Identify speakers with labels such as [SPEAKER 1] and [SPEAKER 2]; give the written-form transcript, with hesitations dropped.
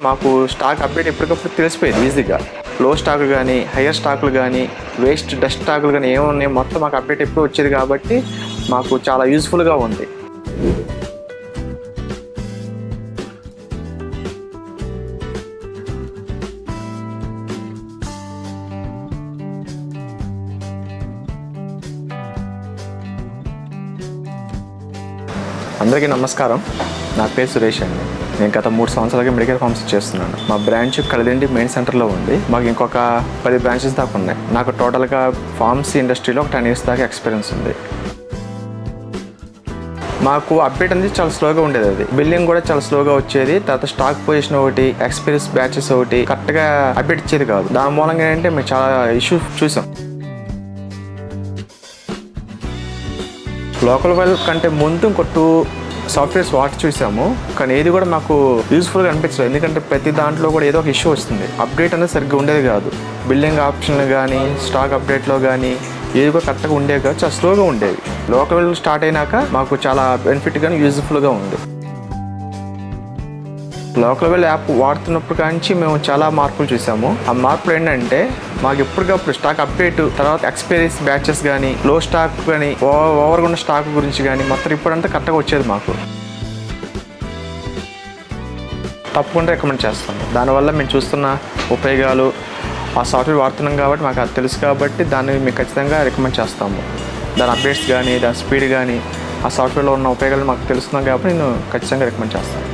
[SPEAKER 1] మాకు stock update ఎప్పటికప్పుడు తెలిసిపోయింది ఈజీగా. లో స్టాక్ కానీ, హయ్యర్ స్టాకులు కానీ, వేస్ట్ డస్ట్ స్టాకులు కానీ ఏమున్నాయి మొత్తం మాకు అప్డేట్ ఎప్పుడు వచ్చేది కాబట్టి మాకు చాలా యూజ్ఫుల్గా ఉంది. అందరికీ నమస్కారం. నా పేరు సురేష్ అండి. నేను గత 3 సంవత్సరాలుగా మెడికల్ ఫార్మసీ చేస్తున్నాను. మా బ్రాంచ్ కలిదిండి మెయిన్ సెంటర్లో ఉంది. మాకు ఇంకొక 10 బ్రాంచెస్ దాకా ఉన్నాయి. నాకు టోటల్గా ఫార్మసీ ఇండస్ట్రీలో ఒక 10 years దాకా ఎక్స్పీరియన్స్ ఉంది. మాకు అప్డేట్ అనేది చాలా స్లోగా ఉండేది. అది బిల్లింగ్ కూడా చాలా స్లోగా వచ్చేది. తర్వాత స్టాక్ పొజిషన్ ఒకటి, ఎక్స్పీరియన్స్ బ్యాచెస్ ఒకటి కరెక్ట్గా అప్డేట్ ఇచ్చేది కాదు. దాని మూలంగా ఏంటంటే మేము చాలా ఇష్యూ చూసాం. లోకల్ వెల్ కంటే ముందు ఇంకో 2 సాఫ్ట్వేర్స్ వాటి చూసాము, కానీ ఏది కూడా మాకు యూజ్ఫుల్గా అనిపించలేదు. ఎందుకంటే ప్రతి దాంట్లో కూడా ఏదో ఒక ఇష్యూ వస్తుంది. అప్డేట్ అనేది సరిగ్గా ఉండేది కాదు. బిల్లింగ్ ఆప్షన్లు కానీ, స్టాక్ అప్డేట్లో కానీ ఏది కూడా కరెక్ట్గా ఉండేది కాదు. చాలా స్లోగా ఉండేవి. లోకల్ వెల్ స్టార్ట్ అయినాక మాకు చాలా బెనిఫిట్ కానీ యూజ్ఫుల్గా ఉంది. లోకల్ వెల్ యాప్ వాడుతున్నప్పుడు కానీ మేము చాలా మార్పులు చూసాము. ఆ మార్పులు ఏంటంటే మాకు ఎప్పటికప్పుడు స్టాక్ అప్డేట్, తర్వాత ఎక్స్పైరీస్ బ్యాచెస్ కానీ, లో స్టాక్ కానీ, ఓవర్గా ఉన్న స్టాక్ గురించి కానీ మొత్తం రిపోర్ట్ అంతా కరెక్ట్గా వచ్చేది. మాకు తప్పకుండా రికమెండ్ చేస్తాను. దానివల్ల మేము చూస్తున్న ఉపయోగాలు, ఆ సాఫ్ట్వేర్ వాడుతున్నాం కాబట్టి మాకు అది తెలుసు కాబట్టి దాన్ని మేము ఖచ్చితంగా రికమెండ్ చేస్తాము. దాని అప్డేట్స్ కానీ, దాని స్పీడ్ కానీ, ఆ సాఫ్ట్వేర్లో ఉన్న ఉపయోగాలు మాకు తెలుస్తున్నాం కాబట్టి నేను ఖచ్చితంగా రికమెండ్ చేస్తాను.